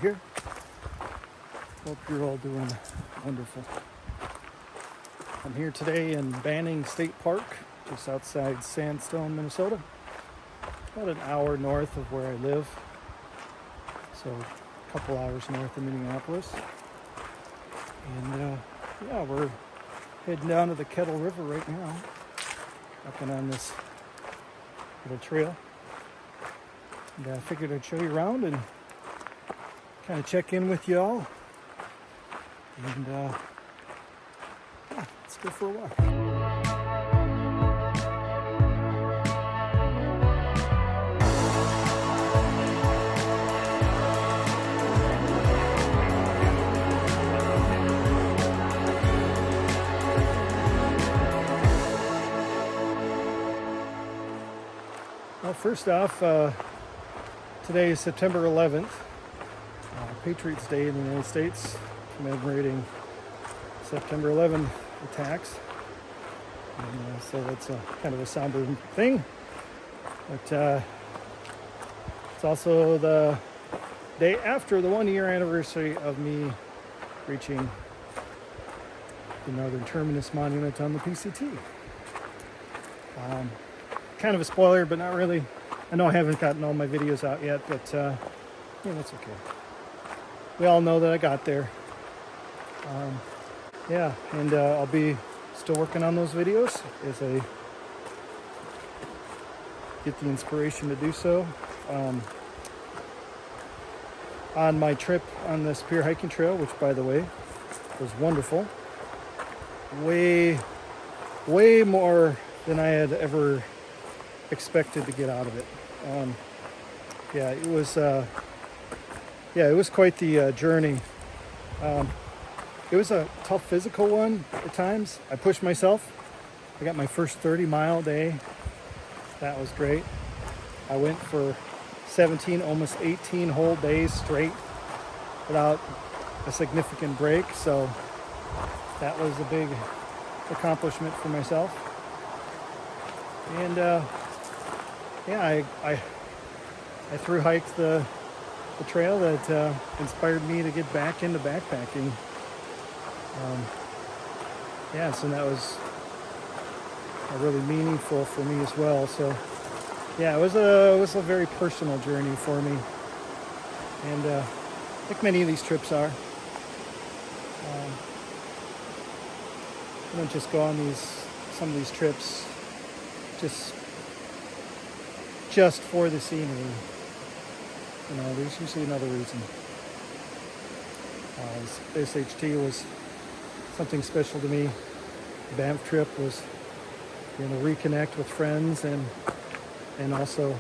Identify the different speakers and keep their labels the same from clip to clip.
Speaker 1: here. Hope you're all doing wonderful. I'm here today in Banning State Park, just outside Sandstone, Minnesota. About an hour north of where I live. So a couple hours north of Minneapolis. And yeah, we're heading down to the Kettle River right now. Walking on this little trail. And I figured I'd show you around and kind of check in with y'all. And yeah, let's go for a walk. Well, first off, today is September 11th, Patriots Day in the United States, commemorating September 11 attacks. And, so that's a kind of a somber thing. But it's also the day after the 1-year anniversary of me reaching the Northern Terminus Monument on the PCT. Kind of a spoiler, but not really. I know I haven't gotten all my videos out yet, but yeah, that's okay. We all know that I got there. Yeah, and I'll be still working on those videos as I get the inspiration to do so. On my trip on the Spear Hiking Trail, which by the way was wonderful. Way more than I had ever expected to get out of it. Yeah, it was quite the journey. It was a tough physical one at times. I pushed myself. I got my first 30-mile day. That was great. I went for 17, almost 18 whole days straight without a significant break. So that was a big accomplishment for myself. And yeah, I thru hiked the trail that inspired me to get back into backpacking. Yeah, so that was really meaningful for me as well. So yeah, it was a very personal journey for me, and like many of these trips are. I don't just go on some of these trips just for the scenery. You know, there's usually another reason. This HT was something special to me. The Banff trip was, reconnect with friends, and also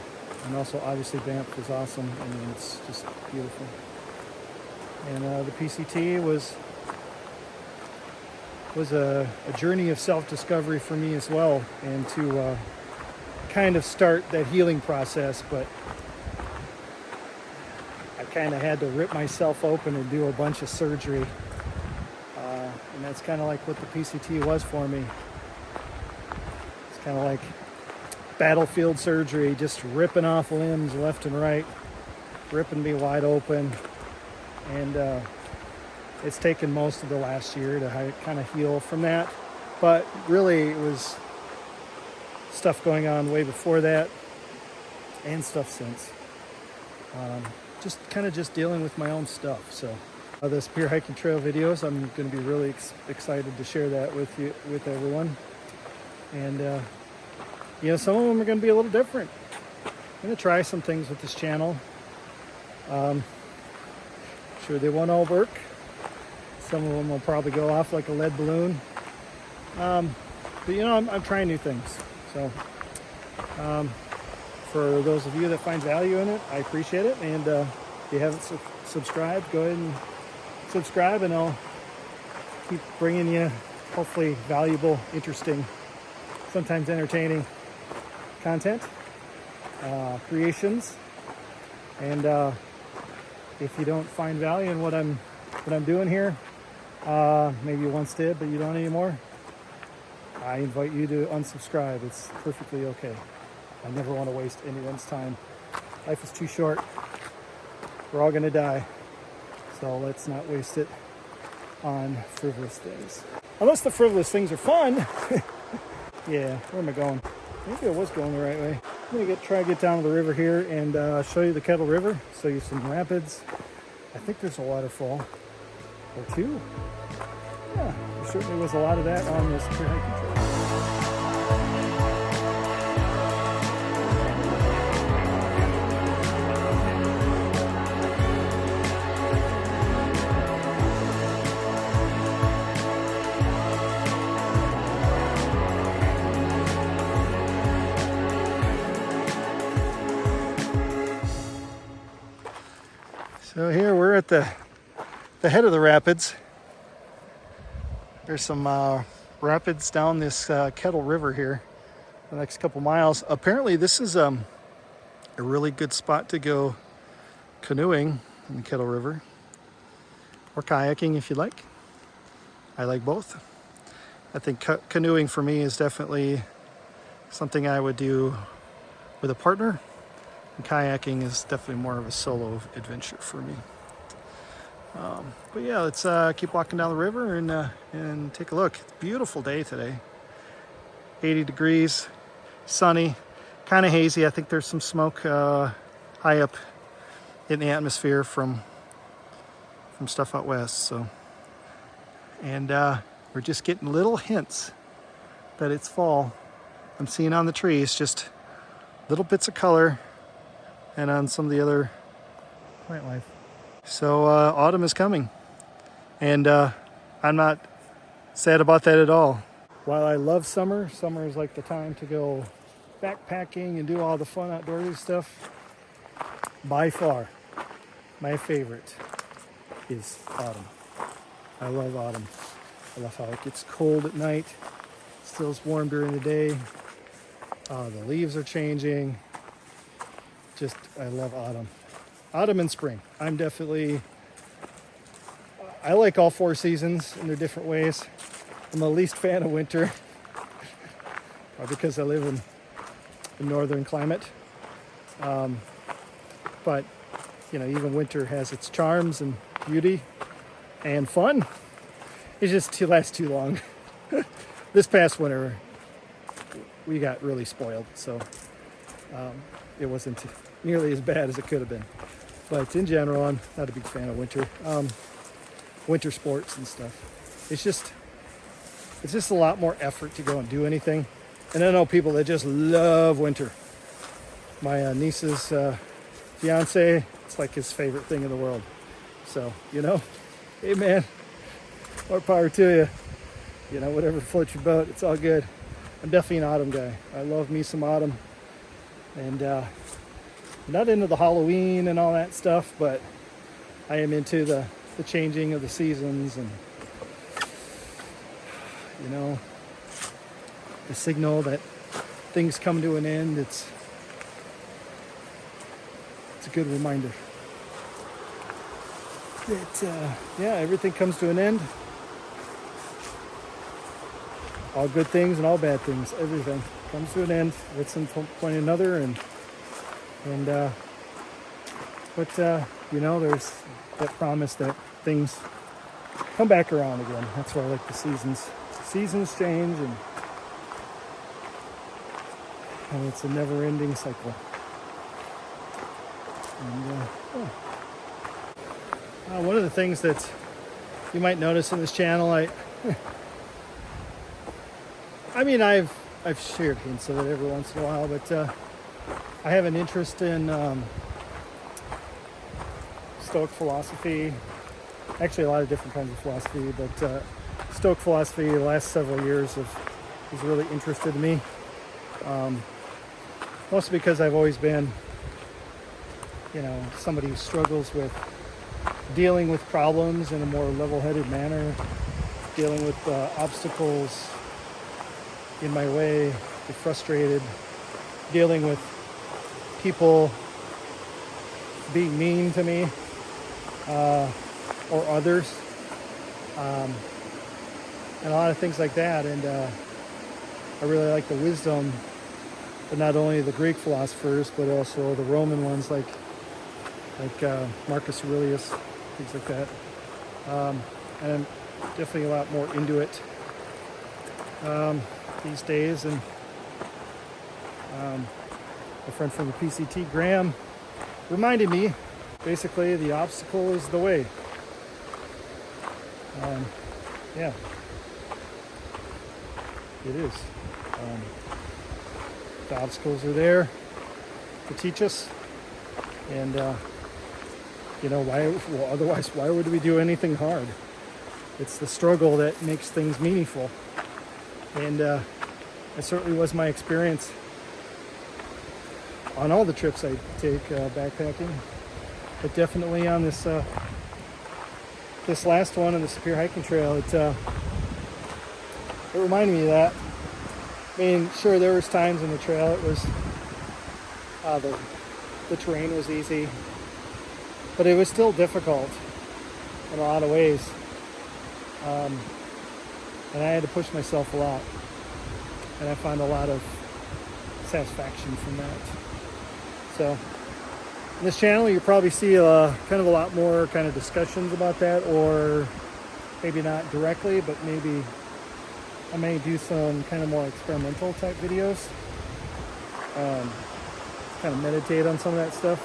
Speaker 1: obviously Banff was awesome. I mean, it's just beautiful. And the PCT was a journey of self-discovery for me as well, and to kind of start that healing process. But I kind of had to rip myself open and do a bunch of surgery, and that's kind of like what the PCT was for me. It's kind of like battlefield surgery, just ripping off limbs left and right, ripping me wide open. And it's taken most of the last year to kind of heal from that, but really it was stuff going on way before that and stuff since. Just dealing with my own stuff. So the Spear Hiking Trail videos, I'm going to be really excited to share that with everyone. And some of them are going to be a little different. I'm going to try some things with this channel. Sure they won't all work. Some of them will probably go off like a lead balloon. But I'm trying new things. So for those of you that find value in it, I appreciate it. And if you haven't subscribed, go ahead and subscribe, and I'll keep bringing you hopefully valuable, interesting, sometimes entertaining content, creations. And if you don't find value in what I'm doing here, maybe you once did, but you don't anymore, I invite you to unsubscribe. It's perfectly okay. I never want to waste anyone's time. Life is too short. We're all going to die. So let's not waste it on frivolous things. Unless the frivolous things are fun. Yeah, where am I going? Maybe I was going the right way. I'm gonna try to get down to the river here and show you the Kettle River, show you some rapids. I think there's a waterfall or two. Yeah, there certainly was a lot of that on this hiking trail. So here we're at the head of the rapids. There's some rapids down this Kettle River here the next couple miles. Apparently this is a really good spot to go canoeing in the Kettle River, or kayaking if you like. I like both. I think canoeing for me is definitely something I would do with a partner. And kayaking is definitely more of a solo adventure for me. But yeah, let's keep walking down the river and take a look. It's a beautiful day today. 80 degrees, sunny, kind of hazy. I think there's some smoke high up in the atmosphere from stuff out west. So, and we're just getting little hints that it's fall. I'm seeing on the trees just little bits of color, and on some of the other plant life. So autumn is coming, and I'm not sad about that at all. While I love summer, summer is like the time to go backpacking and do all the fun outdoorsy stuff. By far, my favorite is autumn. I love autumn. I love how it gets cold at night, still is warm during the day. The leaves are changing. Just, I love autumn. Autumn and spring. I like all four seasons in their different ways. I'm the least fan of winter, because I live in a northern climate. But, you know, even winter has its charms and beauty and fun. It just lasts too long. This past winter, we got really spoiled, so it wasn't nearly as bad as it could have been. But in general, I'm not a big fan of winter. Winter sports and stuff. It's just a lot more effort to go and do anything. And I know people that just love winter. My niece's fiance, it's like his favorite thing in the world. So, you know, hey man, more power to you. You know, whatever floats your boat, it's all good. I'm definitely an autumn guy. I love me some autumn. And not into the Halloween and all that stuff, but I am into the changing of the seasons and, you know, the signal that things come to an end. It's a good reminder that, yeah, everything comes to an end. All good things and all bad things, everything comes to an end at some point or another, but you know, there's that promise that things come back around again. That's why I like the seasons. Seasons change, and it's a never-ending cycle. And one of the things that you might notice in this channel, I mean, I've shared hints of it every once in a while, but I have an interest in Stoic philosophy. Actually, a lot of different kinds of philosophy, but Stoic philosophy the last several years has really interested me. Mostly because I've always been, you know, somebody who struggles with dealing with problems in a more level-headed manner, dealing with obstacles in my way, get frustrated, dealing with people being mean to me or others, and a lot of things like that. And I really like the wisdom, but not only the Greek philosophers, but also the Roman ones like Marcus Aurelius, things like that. And I'm definitely a lot more into it these days. And a friend from the PCT, Graham, reminded me, basically, the obstacle is the way. Yeah, it is. The obstacles are there to teach us, and otherwise, why would we do anything hard? It's the struggle that makes things meaningful, and it certainly was my experience on all the trips I take backpacking, but definitely on this last one on the Superior Hiking Trail. It reminded me of that. I mean, sure, there was times in the trail it was the terrain was easy, but it was still difficult in a lot of ways, and I had to push myself a lot, and I found a lot of satisfaction from that. So in this channel, you'll probably see kind of a lot more kind of discussions about that, or maybe not directly, but maybe I may do some kind of more experimental type videos, kind of meditate on some of that stuff.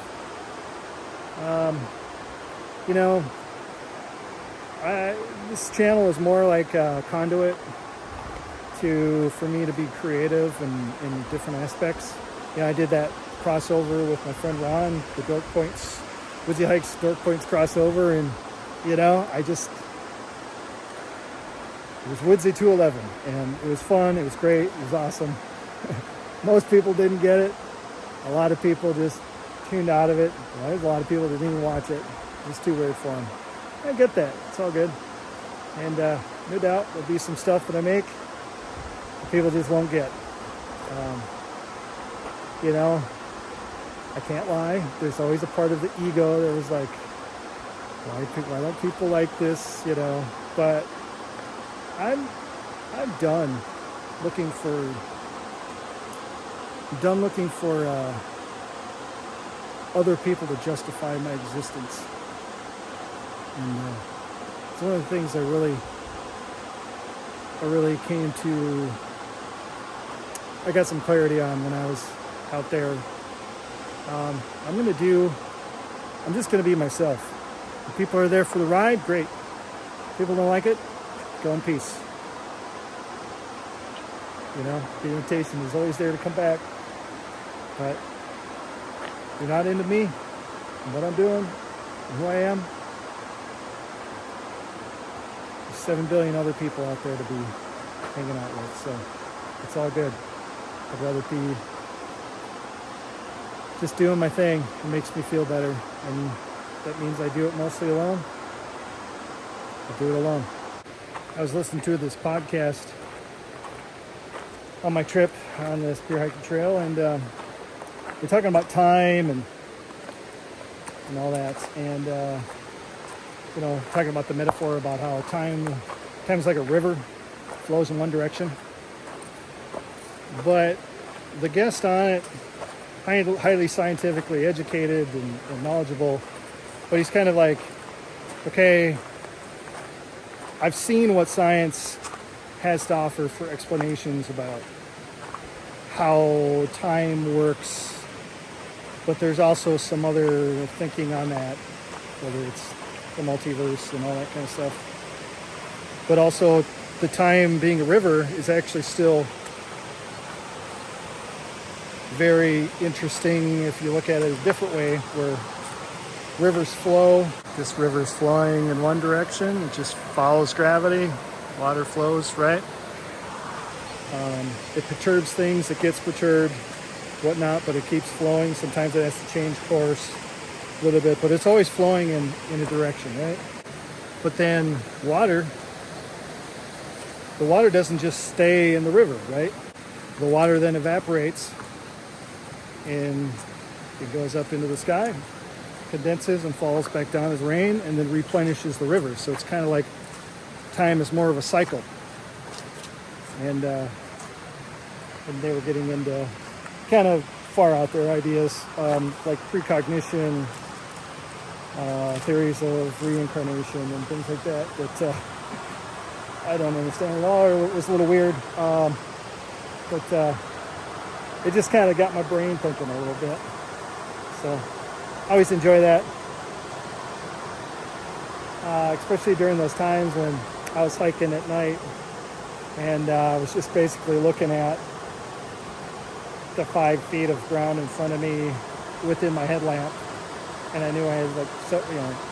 Speaker 1: This channel is more like a conduit for me to be creative in different aspects. I did that crossover with my friend Ron, the Dork Points, Woodsy Hikes Dork Points crossover, and it was Woodsy 211, and it was fun, it was great, it was awesome. Most people didn't get it. A lot of people just tuned out of it. Well, there's a lot of people that didn't even watch it. It was too weird for them. I get that, it's all good. And no doubt there'll be some stuff that I make that people just won't get. I can't lie, there's always a part of the ego that was like, why don't people like this, but I'm done looking for other people to justify my existence. And it's one of the things I really came to, I got some clarity on when I was out there. I'm just going to be myself. If people are there for the ride, great. If people don't like it, go in peace. The invitation is always there to come back. But if you're not into me and what I'm doing and who I am, there's 7 billion other people out there to be hanging out with. So it's all good. I'd rather be just doing my thing. It makes me feel better. And that means I do it mostly alone. I do it alone. I was listening to this podcast on my trip on the Superior Hiking Trail, and we're talking about time and all that, and talking about the metaphor about how time is like a river, flows in one direction. But the guest on it, highly scientifically educated and knowledgeable, but he's kind of like, okay, I've seen what science has to offer for explanations about how time works, but there's also some other thinking on that, whether it's the multiverse and all that kind of stuff. But also, the time being a river is actually still very interesting if you look at it a different way, where rivers flow. This river is flowing in one direction. It just follows gravity. Water flows, right? It perturbs things. It gets perturbed, whatnot, but it keeps flowing. Sometimes it has to change course a little bit, but it's always flowing in a direction, right? But then the water doesn't just stay in the river, right? The water then evaporates and it goes up into the sky, condenses and falls back down as rain, and then replenishes the river. So it's kind of like time is more of a cycle. And they were getting into kind of far out there ideas, like precognition, theories of reincarnation and things like that I don't understand at all, or it was a little weird. But it just kind of got my brain thinking a little bit. So I always enjoy that, especially during those times when I was hiking at night and I was just basically looking at the 5 feet of ground in front of me within my headlamp, and I knew I had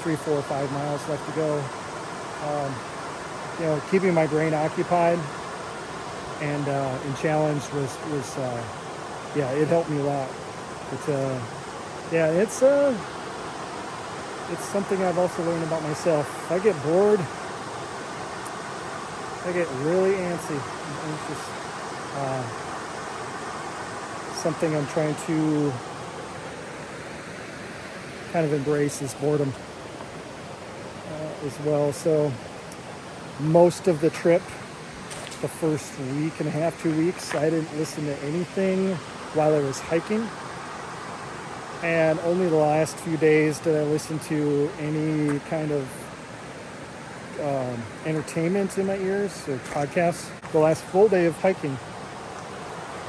Speaker 1: 3, 4, 5 miles left to go. Keeping my brain occupied and challenged was it helped me a lot. It's something I've also learned about myself. If I get bored, I get really antsy and anxious. Something I'm trying to kind of embrace is boredom as well. So most of the trip, the first week and a half, 2 weeks, I didn't listen to anything while I was hiking. And only the last few days did I listen to any kind of entertainment in my ears or podcasts. The last full day of hiking,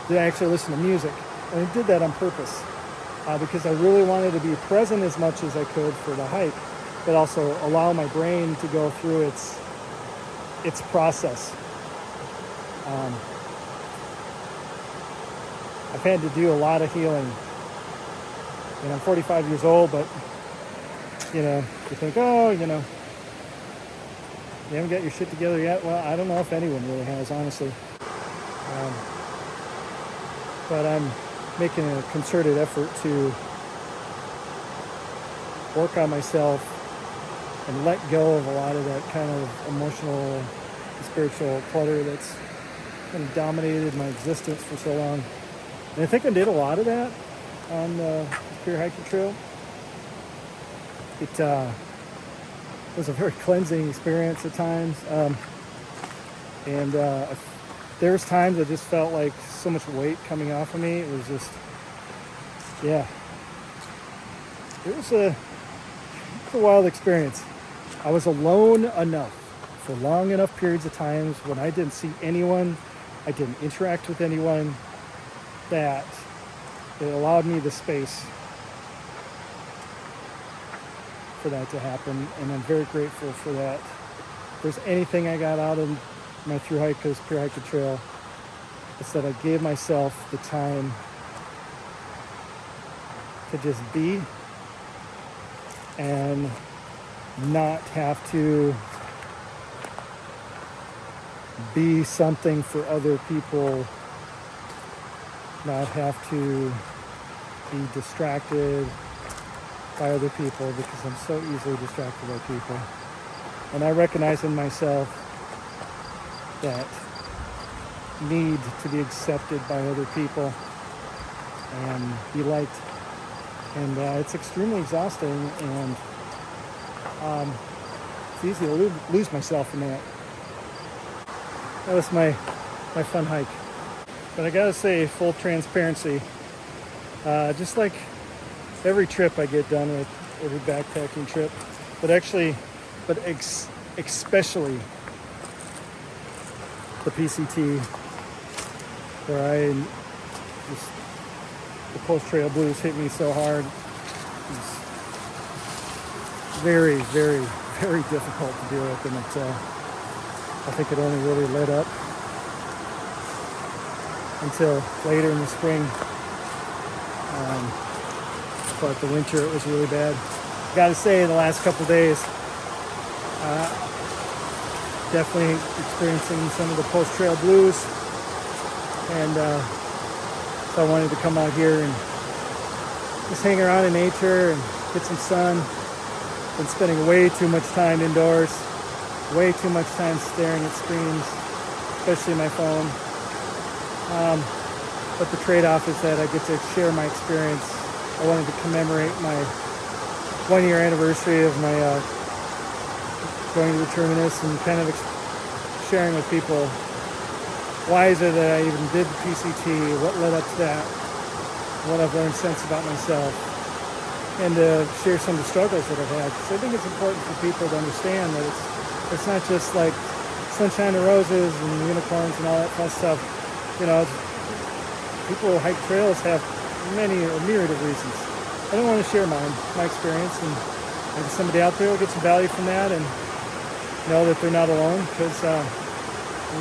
Speaker 1: did I actually listen to music. And I did that on purpose because I really wanted to be present as much as I could for the hike, but also allow my brain to go through its process. I've had to do a lot of healing. And I'm 45 years old, but, you think, you haven't got your shit together yet. Well, I don't know if anyone really has, honestly. But I'm making a concerted effort to work on myself and let go of a lot of that kind of emotional, spiritual clutter that's kind of dominated my existence for so long. And I think I did a lot of that on the Pure Hiking Trail. It was a very cleansing experience at times. There was times I just felt like so much weight coming off of me. It was just, it was a wild experience. I was alone enough for long enough periods of times when I didn't see anyone, I didn't interact with anyone, that it allowed me the space for that to happen, and I'm very grateful for that. If there's anything I got out of my Through Hikers Pure Hiking Trail, it's that I gave myself the time to just be and not have to be something for other people, not have to be distracted by other people, because I'm so easily distracted by people. And I recognize in myself that need to be accepted by other people and be liked. And it's extremely exhausting, and it's easy to lose myself in that. That was my fun hike. But I gotta say, full transparency, just like every trip I get done with, every backpacking trip, especially the PCT, where the post-trail blues hit me so hard. It's very, very, very difficult to deal with, and I think it only really let up until later in the spring. But the winter, it was really bad. Gotta say, the last couple days, definitely experiencing some of the post-trail blues, and so I wanted to come out here and just hang around in nature and get some sun. Been spending way too much time indoors, way too much time staring at screens, especially my phone. But the trade-off is that I get to share my experience. I wanted to commemorate my 1-year anniversary of my going to the Terminus, and kind of sharing with people, why is it that I even did the PCT, what led up to that, what I've learned since about myself. and share some of the struggles that I've had. So I think it's important for people to understand that it's not just like sunshine and roses and unicorns and all that fun stuff. You know, people who hike trails have a myriad of reasons. I don't want to share my experience, and maybe somebody out there will get some value from that and know that they're not alone, because I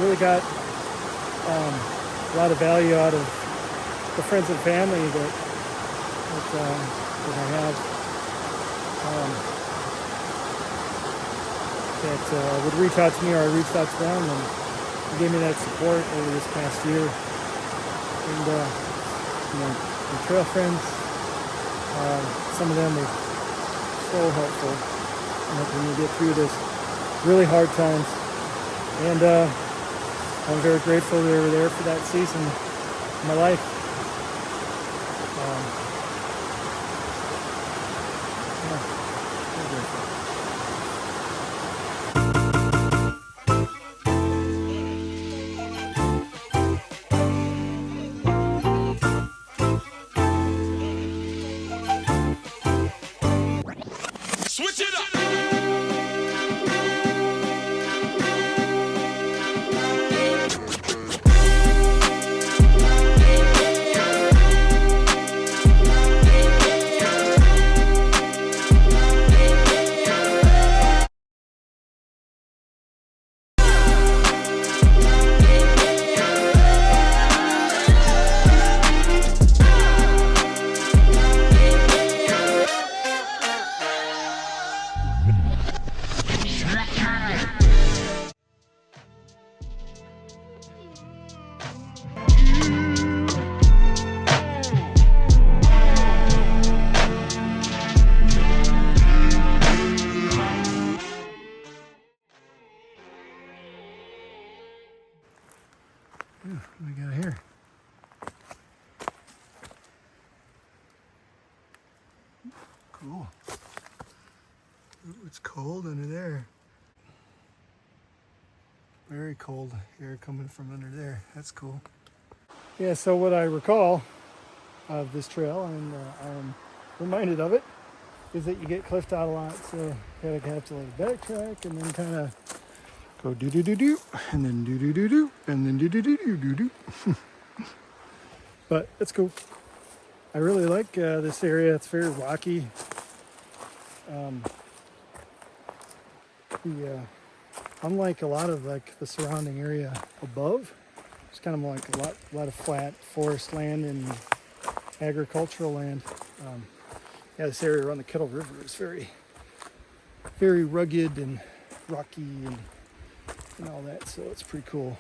Speaker 1: really got a lot of value out of the friends and family that I have that would reach out to me, or I reached out to them, and gave me that support over this past year. And my trail friends, some of them were so helpful when you get through this really hard times. And I'm very grateful they were there for that season of my life. Very grateful.
Speaker 2: Switch it up.
Speaker 1: What do we got here? Cool. Ooh, it's cold under there. Very cold air coming from under there. That's cool. Yeah, so what I recall of this trail, and I'm reminded of it, is that you get cliffed out a lot. So you have to like backtrack and then kind of go do-do-do-do, and then do-do-do-do, and then do-do-do-do-do-do. But it's cool. I really like this area. It's very rocky. Unlike a lot of like the surrounding area above, it's kind of like a lot of flat forest land and agricultural land. Yeah, this area around the Kettle River is very, very rugged and rocky and all that, so it's pretty cool.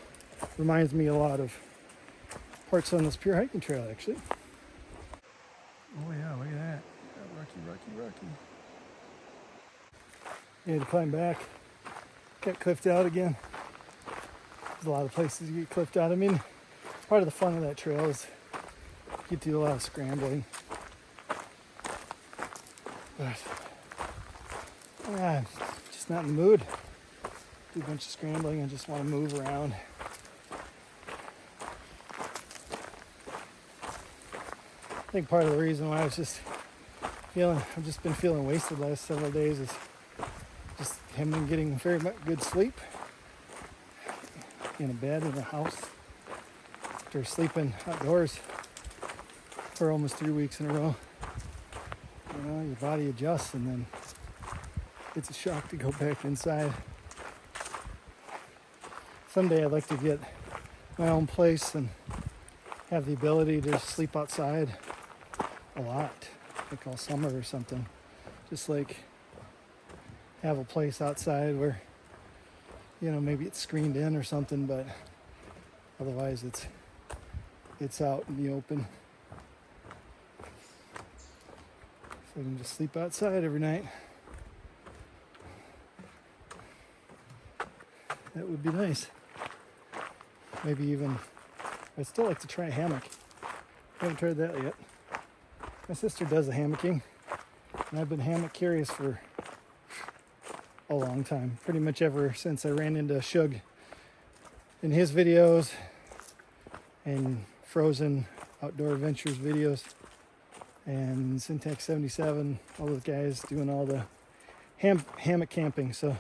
Speaker 1: Reminds me a lot of parts on this pure hiking trail, actually. Oh yeah, look at that. Rocky. You had to climb back. Got cliffed out again. There's a lot of places you get cliffed out. I mean, part of the fun of that trail is you get to do a lot of scrambling. But I'm just not in the mood. Do a bunch of scrambling. I just want to move around. I think part of the reason why I've just been feeling wasted the last several days is just haven't been getting very much good sleep in a bed in a house after sleeping outdoors for almost 3 weeks in a row. You know, your body adjusts and then it's a shock to go back inside. Someday I'd like to get my own place and have the ability to sleep outside a lot, like all summer or something. Just like have a place outside where, you know, maybe it's screened in or something, but otherwise it's out in the open. So I can just sleep outside every night. That would be nice. Maybe even, I'd still like to try a hammock. I haven't tried that yet. My sister does the hammocking, and I've been hammock curious for a long time. Pretty much ever since I ran into Shug in his videos and Frozen Outdoor Adventures videos. and Syntax 77, all those guys doing all the hammock camping. So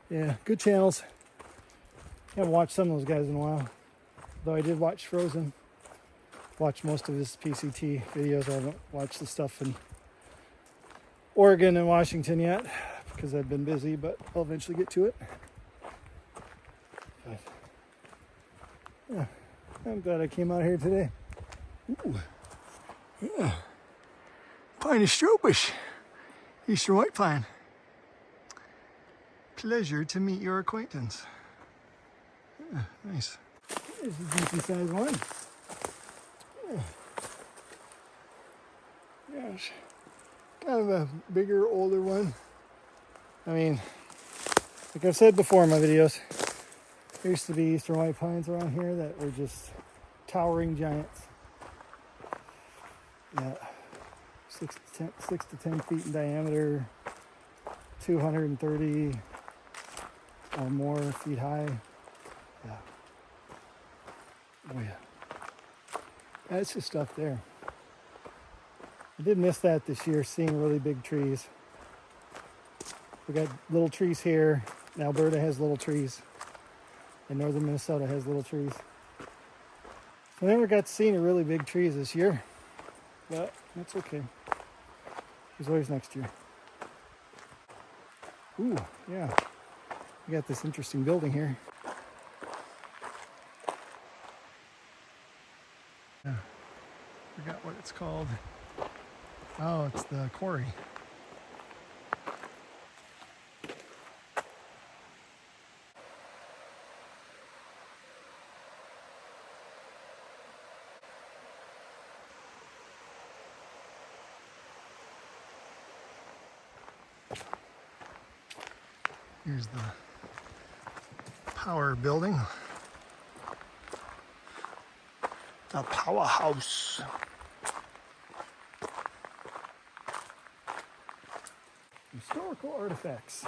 Speaker 1: yeah, good channels. Haven't watched some of those guys in a while, though I did watch Frozen. Watched most of his PCT videos. I haven't watched the stuff in Oregon and Washington yet because I've been busy, but I'll eventually get to it. But yeah, I'm glad I came out here today. Ooh, yeah, Pinus strobus, Eastern white pine. Pleasure to meet your acquaintance. Yeah, nice. There's a decent sized one. Yeah. Gosh, kind of a bigger, older one. I mean, like I've said before in my videos, there used to be Eastern white pines around here that were just towering giants. Yeah, 6 to 10 feet in diameter, 230 or more feet high. Yeah. Oh yeah. That's just stuff there. I did miss that this year, seeing really big trees. We got little trees here. Alberta has little trees. And northern Minnesota has little trees. I never got to see any really big trees this year. But that's okay. There's always next year. Ooh, yeah. We got this interesting building here. Yeah. Forgot what it's called. Oh, it's the quarry. Here's the power building. The powerhouse. Historical artifacts.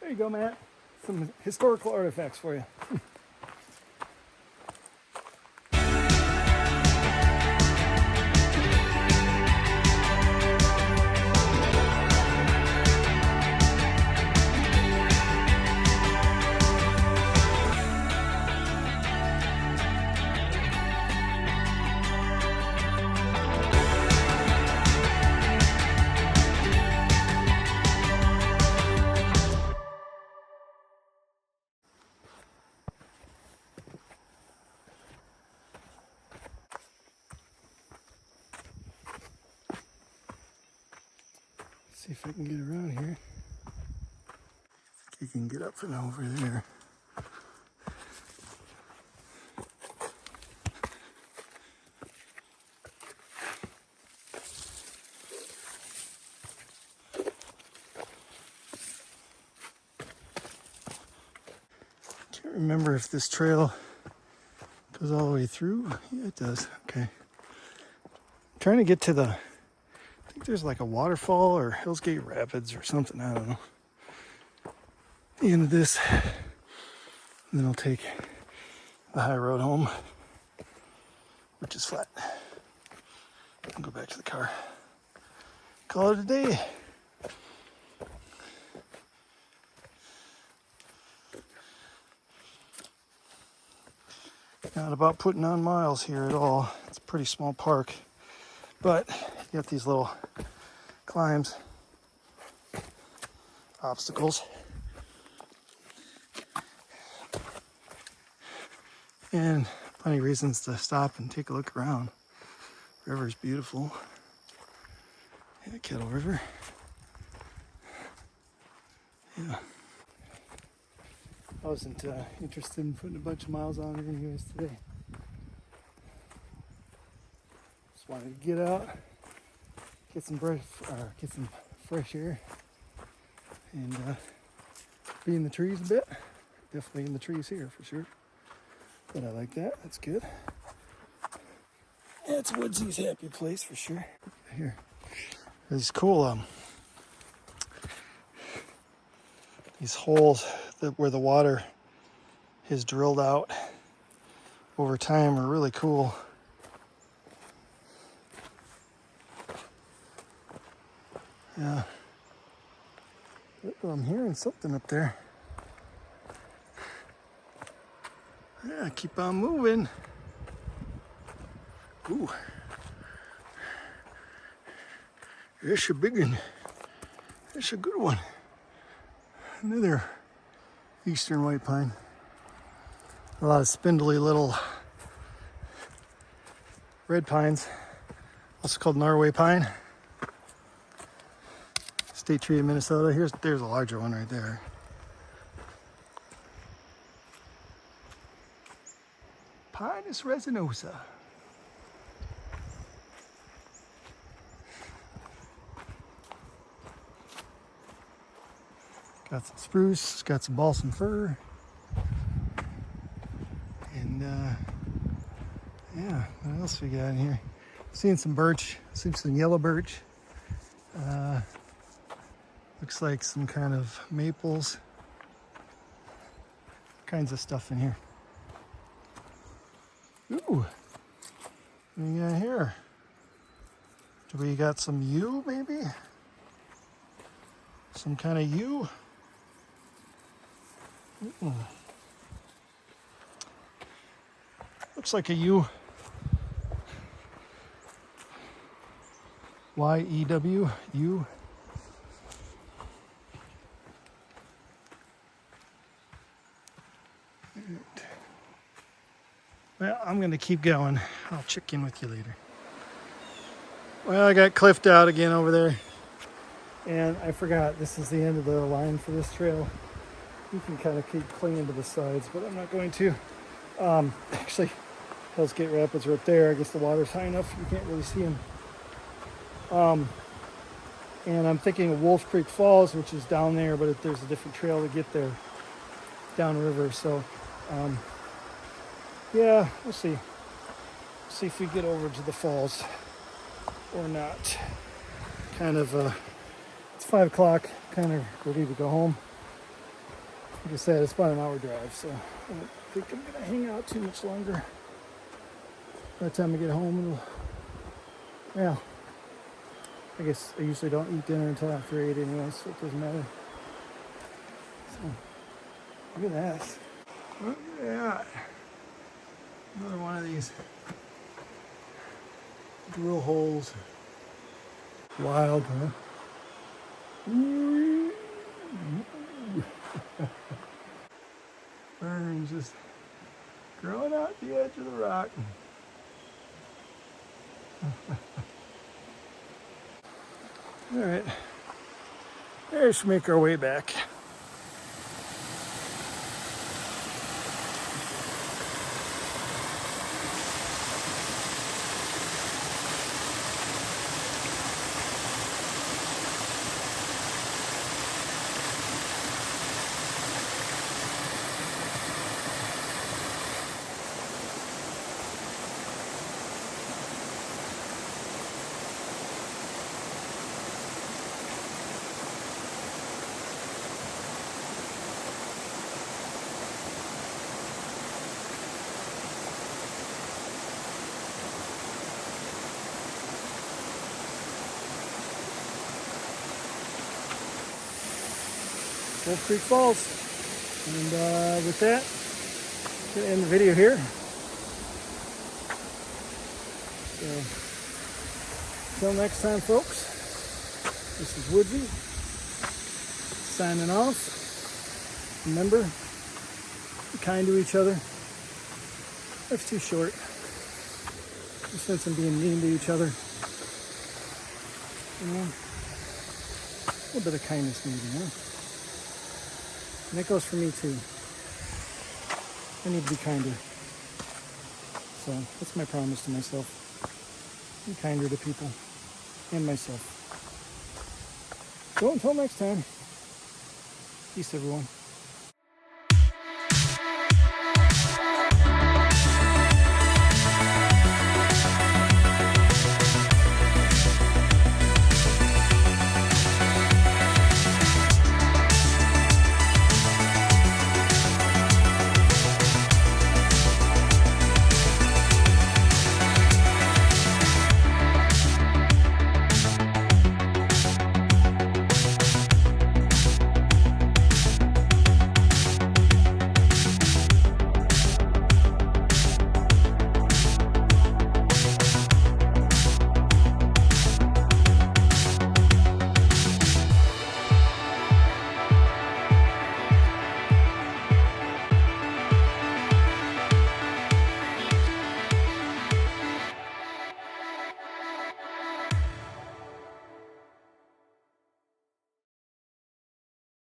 Speaker 1: There you go, Matt. Some historical artifacts for you. See if I can get around here. You can get up and over there. Can't remember if this trail goes all the way through. Yeah, it does. Okay. I'm trying to get to the, I think there's like a waterfall or Hills Gate Rapids or something. I don't know. The end of this, and then I'll take the high road home, which is flat, and go back to the car. Call it a day. Not about putting on miles here at all. It's a pretty small park, but you got these little climbs, obstacles, and plenty of reasons to stop and take a look around. River's beautiful. Yeah, Kettle River. Yeah. I wasn't interested in putting a bunch of miles on it anyways today. Just wanted to get out, get some fresh air, and be in the trees a bit. Definitely in the trees here for sure. But I like that. That's good. That's Woodsy's happy place for sure. Here, these cool these holes where the water is drilled out over time are really cool. Yeah. I'm hearing something up there. Yeah, keep on moving. Ooh. There's a big one. That's a good one. Another eastern white pine. A lot of spindly little red pines, also called Norway pine. State tree of Minnesota. There's a larger one right there. Pinus resinosa. Got some spruce, got some balsam fir, and yeah, what else we got in here? Seeing some birch, seeing some yellow birch. Looks like some kind of maples. Kinds of stuff in here. Ooh, what do we got here? Do we got some yew maybe? Some kind of yew? Looks like a yew. Y-E-W, yew. Well, I'm gonna keep going. I'll check in with you later. Well, I got cliffed out again over there. And I forgot, this is the end of the line for this trail. You can kind of keep clinging to the sides, but I'm not going to. Actually, Hell's Gate Rapids are up there. I guess the water's high enough you can't really see them. And I'm thinking of Wolf Creek Falls, which is down there, but there's a different trail to get there, downriver. So, yeah, we'll see. See if we get over to the falls or not. Kind of, it's 5 o'clock, kind of ready to go home. Like I said, it's about an hour drive, so I don't think I'm gonna hang out too much longer. By the time I get home, yeah. I guess I usually don't eat dinner until after 8 anyway, so it doesn't matter. So, look at that. Look at that. Another one of these drill holes. Wild, huh? Ferns just growing out the edge of the rock. All right, let's make our way back. Wolf Creek Falls. And with that, I'm going to end the video here. So, until next time, folks, this is Woodsy signing off. Remember, be kind to each other. Life's too short. No sense in being mean to each other. You know, a little bit of kindness maybe, huh? And that goes for me too. I need to be kinder. So that's my promise to myself. Be kinder to people and myself. So until next time, peace everyone.